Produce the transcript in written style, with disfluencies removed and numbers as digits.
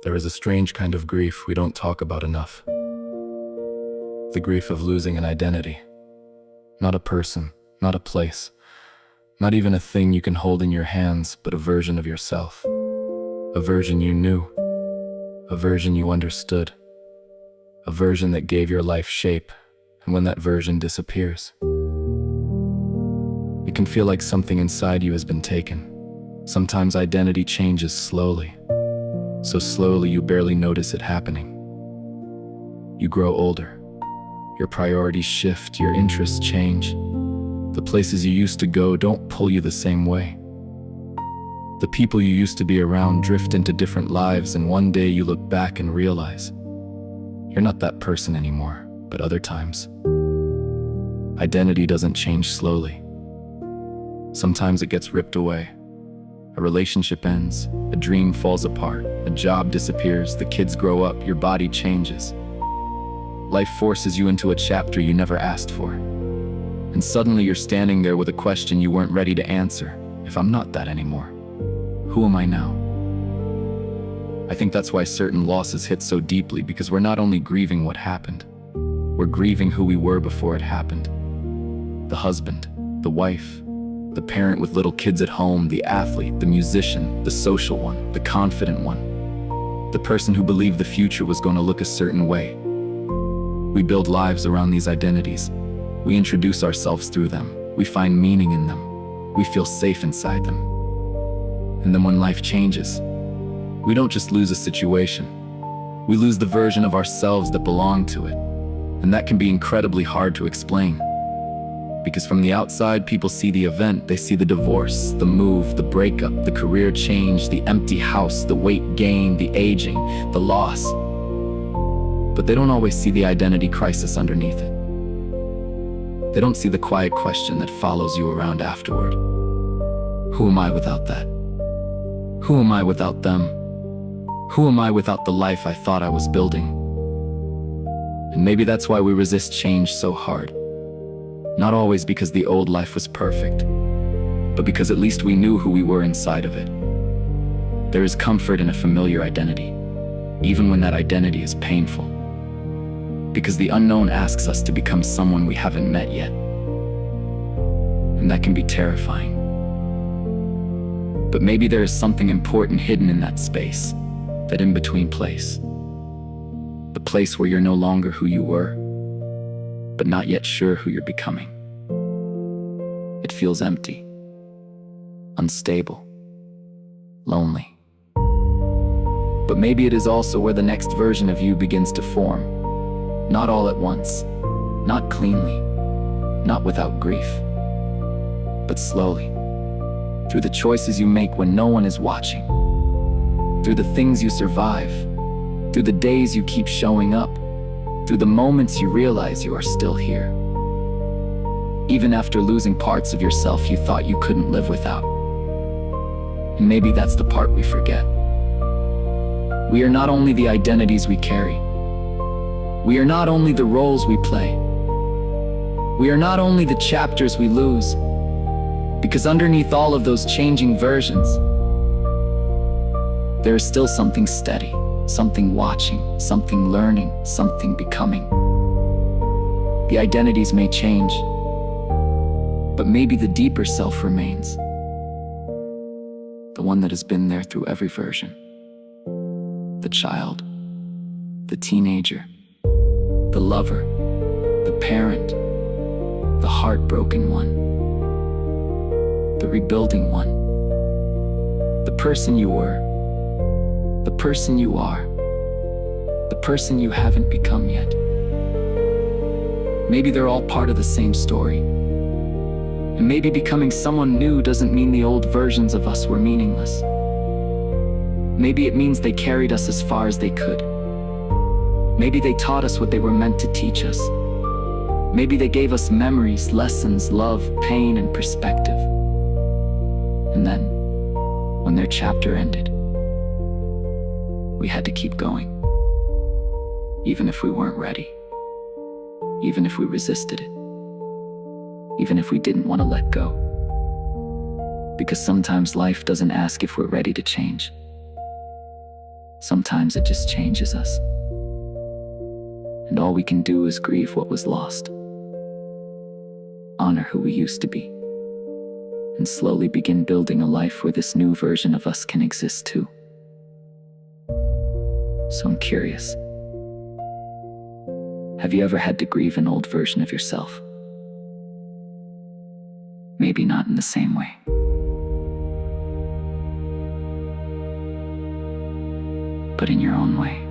There is a strange kind of grief we don't talk about enough. The grief of losing an identity. Not a person, not a place, not even a thing you can hold in your hands, but a version of yourself. A version you knew. A version you understood. A version that gave your life shape, and when that version disappears, it can feel like something inside you has been taken. Sometimes identity changes slowly. So slowly you barely notice it happening. You grow older. Your priorities shift, your interests change. The places you used to go don't pull you the same way. The people you used to be around drift into different lives, and one day you look back and realize you're not that person anymore. But other times, identity doesn't change slowly. Sometimes it gets ripped away. A relationship ends, a dream falls apart, a job disappears, the kids grow up, your body changes. Life forces you into a chapter you never asked for. And suddenly you're standing there with a question you weren't ready to answer. If I'm not that anymore, who am I now? I think that's why certain losses hit so deeply, because we're not only grieving what happened, we're grieving who we were before it happened. The husband, the wife, the parent with little kids at home, the athlete, the musician, the social one, the confident one, the person who believed the future was going to look a certain way. We build lives around these identities. We introduce ourselves through them. We find meaning in them. We feel safe inside them. And then when life changes, we don't just lose a situation. We lose the version of ourselves that belonged to it. And that can be incredibly hard to explain. Because from the outside, people see the event, they see the divorce, the move, the breakup, the career change, the empty house, the weight gain, the aging, the loss. But they don't always see the identity crisis underneath it. They don't see the quiet question that follows you around afterward. Who am I without that? Who am I without them? Who am I without the life I thought I was building? And maybe that's why we resist change so hard. Not always because the old life was perfect, but because at least we knew who we were inside of it. There is comfort in a familiar identity, even when that identity is painful. Because the unknown asks us to become someone we haven't met yet. And that can be terrifying. But maybe there is something important hidden in that space, that in-between place. The place where you're no longer who you were, but not yet sure who you're becoming. It feels empty, unstable, lonely. But maybe it is also where the next version of you begins to form. Not all at once, not cleanly, not without grief, but slowly, through the choices you make when no one is watching, through the things you survive, through the days you keep showing up, through the moments you realize you are still here. Even after losing parts of yourself you thought you couldn't live without. And maybe that's the part we forget. We are not only the identities we carry. We are not only the roles we play. We are not only the chapters we lose. Because underneath all of those changing versions, there is still something steady. Something watching, something learning, something becoming. The identities may change, but maybe the deeper self remains. The one that has been there through every version. The child, the teenager, the lover, the parent, the heartbroken one, the rebuilding one, the person you were, the person you are, the person you haven't become yet. Maybe they're all part of the same story. And maybe becoming someone new doesn't mean the old versions of us were meaningless. Maybe it means they carried us as far as they could. Maybe they taught us what they were meant to teach us. Maybe they gave us memories, lessons, love, pain, and perspective. And then, when their chapter ended, we had to keep going, even if we weren't ready, even if we resisted it, even if we didn't want to let go. Because sometimes life doesn't ask if we're ready to change. Sometimes it just changes us. And all we can do is grieve what was lost, honor who we used to be, and slowly begin building a life where this new version of us can exist too. So I'm curious. Have you ever had to grieve an old version of yourself? Maybe not in the same way, but in your own way.